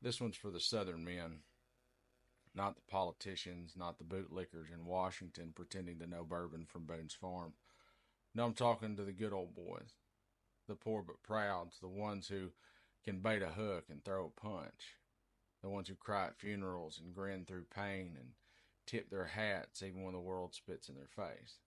This one's for the Southern men, not the politicians, not the bootlickers in Washington pretending to know bourbon from Boone's Farm. No, I'm talking to the good old boys, the poor but prouds, the ones who can bait a hook and throw a punch, the ones who cry at funerals and grin through pain and tip their hats even when the world spits in their face.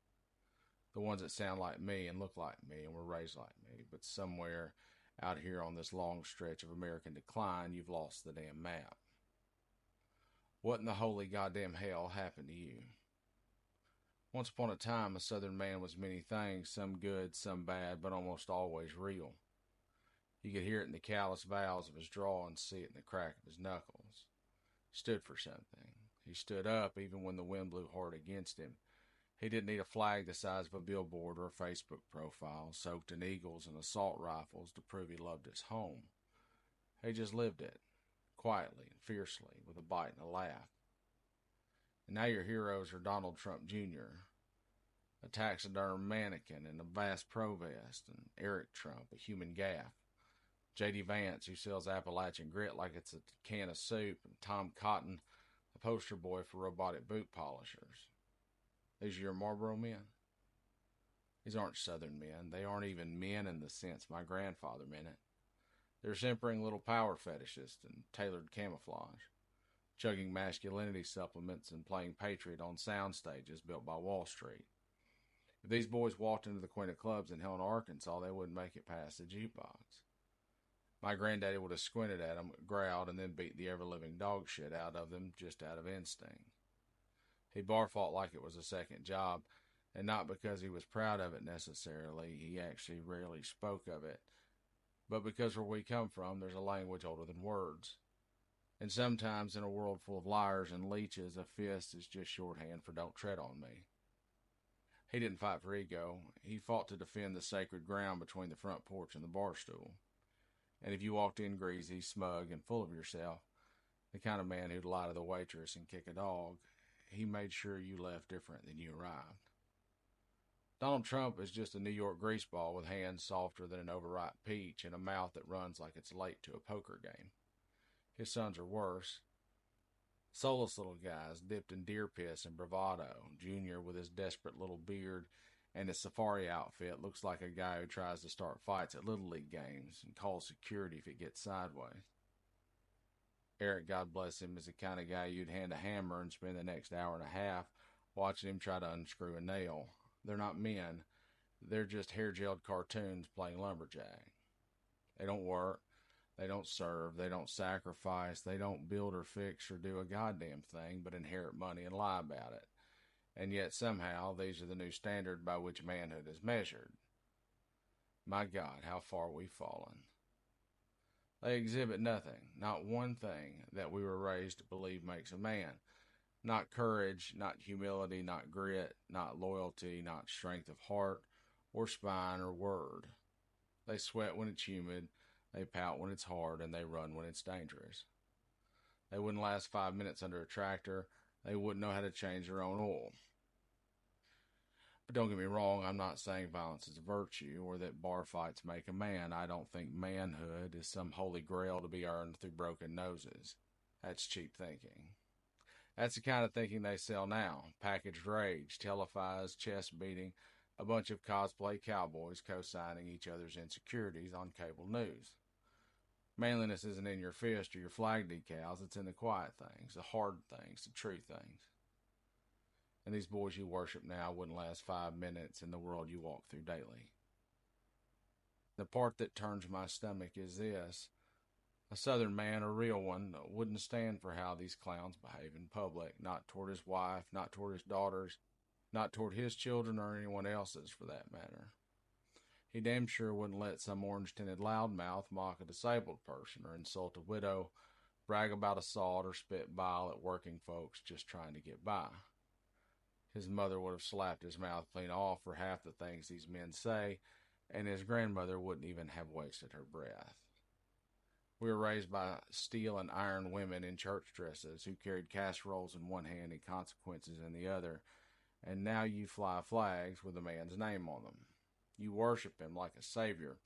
The ones that sound like me and look like me and were raised like me, but somewhere out here on this long stretch of American decline, you've lost the damn map. What in the holy goddamn hell happened to you? Once upon a time, a Southern man was many things, some good, some bad, but almost always real. You could hear it in the callous vowels of his drawl and see it in the crack of his knuckles. He stood for something. He stood up even when the wind blew hard against him. He didn't need a flag the size of a billboard or a Facebook profile soaked in eagles and assault rifles to prove he loved his home. He just lived it, quietly and fiercely, with a bite and a laugh. And now your heroes are Donald Trump Jr., a taxidermed mannequin in a Bass Pro vest, and Eric Trump, a human gaff, J.D. Vance, who sells Appalachian grit like it's a can of soup, and Tom Cotton, a poster boy for robotic boot polishers. These are your Marlboro men? These aren't Southern men. They aren't even men in the sense my grandfather meant it. They're simpering little power fetishists in tailored camouflage, chugging masculinity supplements and playing Patriot on sound stages built by Wall Street. If these boys walked into the Queen of Clubs in Helena, Arkansas, they wouldn't make it past the jukebox. My granddaddy would have squinted at them, growled, and then beat the ever-living dog shit out of them just out of instinct. He bar fought like it was a second job, and not because he was proud of it necessarily. He actually rarely spoke of it. But because where we come from, there's a language older than words. And sometimes in a world full of liars and leeches, a fist is just shorthand for don't tread on me. He didn't fight for ego. He fought to defend the sacred ground between the front porch and the bar stool. And if you walked in greasy, smug, and full of yourself, the kind of man who'd lie to the waitress and kick a dog, he made sure you left different than you arrived. Donald Trump is just a New York greaseball with hands softer than an overripe peach and a mouth that runs like it's late to a poker game. His sons are worse. Soulless little guys dipped in deer piss and bravado. Junior, with his desperate little beard and his safari outfit, looks like a guy who tries to start fights at Little League games and calls security if it gets sideways. Eric, God bless him, is the kind of guy you'd hand a hammer and spend the next hour and a half watching him try to unscrew a nail. They're not men. They're just hair-gelled cartoons playing lumberjack. They don't work. They don't serve. They don't sacrifice. They don't build or fix or do a goddamn thing but inherit money and lie about it. And yet somehow these are the new standard by which manhood is measured. My God, how far we've fallen. They exhibit nothing, not one thing that we were raised to believe makes a man. Not courage, not humility, not grit, not loyalty, not strength of heart or spine or word. They sweat when it's humid, they pout when it's hard, and they run when it's dangerous. They wouldn't last 5 minutes under a tractor. They wouldn't know how to change their own oil. But don't get me wrong, I'm not saying violence is a virtue or that bar fights make a man. I don't think manhood is some holy grail to be earned through broken noses. That's cheap thinking. That's the kind of thinking they sell now. Packaged rage, televised chest beating, a bunch of cosplay cowboys co-signing each other's insecurities on cable news. Manliness isn't in your fist or your flag decals. It's in the quiet things, the hard things, the true things. And these boys you worship now wouldn't last 5 minutes in the world you walk through daily. The part that turns my stomach is this. A Southern man, a real one, wouldn't stand for how these clowns behave in public, not toward his wife, not toward his daughters, not toward his children or anyone else's for that matter. He damn sure wouldn't let some orange-tinted loudmouth mock a disabled person or insult a widow, brag about assault, or spit bile at working folks just trying to get by. His mother would have slapped his mouth clean off for half the things these men say, and his grandmother wouldn't even have wasted her breath. We were raised by steel and iron women in church dresses who carried casseroles in one hand and consequences in the other, and now you fly flags with a man's name on them. You worship him like a savior,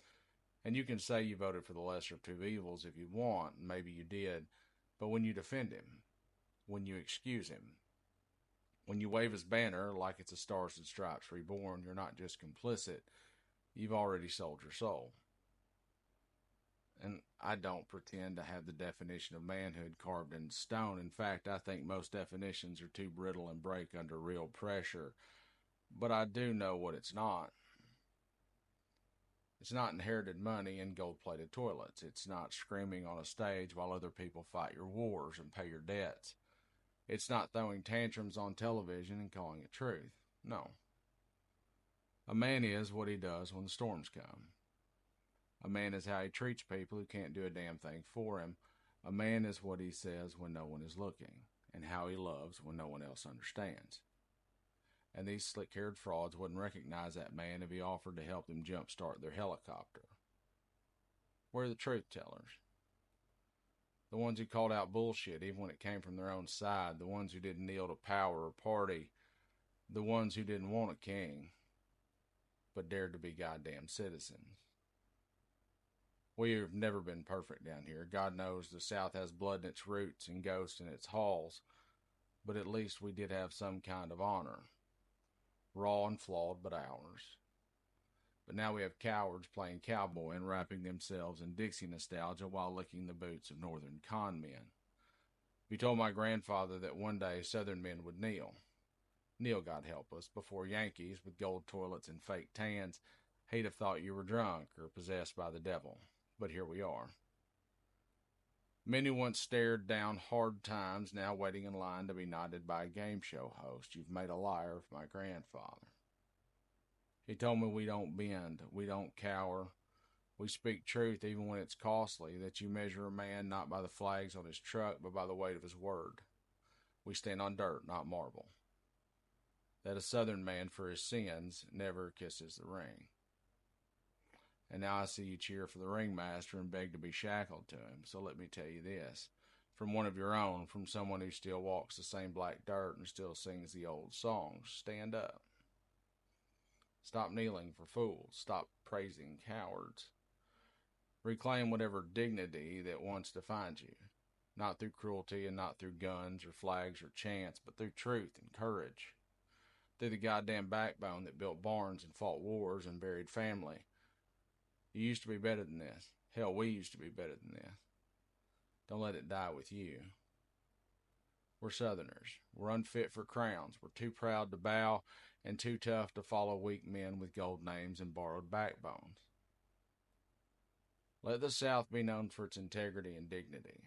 And you can say you voted for the lesser of two evils if you want, and maybe you did, but when you defend him, when you excuse him, when you wave his banner like it's a Stars and Stripes reborn, you're not just complicit, you've already sold your soul. And I don't pretend to have the definition of manhood carved in stone. In fact, I think most definitions are too brittle and break under real pressure. But I do know what it's not. It's not inherited money and gold-plated toilets. It's not screaming on a stage while other people fight your wars and pay your debts. It's not throwing tantrums on television and calling it truth. No. A man is what he does when the storms come. A man is how he treats people who can't do a damn thing for him. A man is what he says when no one is looking, and how he loves when no one else understands. And these slick-haired frauds wouldn't recognize that man if he offered to help them jumpstart their helicopter. Where are the truth tellers? The ones who called out bullshit even when it came from their own side, the ones who didn't kneel to power or party, the ones who didn't want a king, but dared to be goddamn citizens. We have never been perfect down here. God knows the South has blood in its roots and ghosts in its halls, but at least we did have some kind of honor. Raw and flawed, but ours. But now we have cowards playing cowboy and wrapping themselves in Dixie nostalgia while licking the boots of northern con men. You told my grandfather that one day southern men would kneel, God help us, before Yankees with gold toilets and fake tans, he'd have thought you were drunk or possessed by the devil. But here we are. Men who once stared down hard times now waiting in line to be knighted by a game show host. You've made a liar of my grandfather. He told me we don't bend, we don't cower, we speak truth even when it's costly, that you measure a man not by the flags on his truck but by the weight of his word. We stand on dirt, not marble. That a southern man for his sins never kisses the ring. And now I see you cheer for the ringmaster and beg to be shackled to him. So let me tell you this, from one of your own, from someone who still walks the same black dirt and still sings the old songs, stand up. Stop kneeling for fools. Stop praising cowards. Reclaim whatever dignity that once defined you, not through cruelty and not through guns or flags or chants, but through truth and courage, through the goddamn backbone that built barns and fought wars and buried family. You used to be better than this. Hell, we used to be better than this. Don't let it die with you. We're Southerners. We're unfit for crowns. We're too proud to bow and too tough to follow weak men with gold names and borrowed backbones. Let the South be known for its integrity and dignity.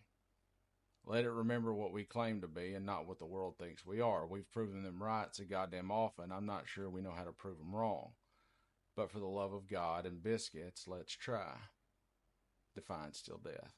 Let it remember what we claim to be and not what the world thinks we are. We've proven them right so goddamn often, I'm not sure we know how to prove them wrong. But for the love of God and biscuits, let's try. Defiance till death.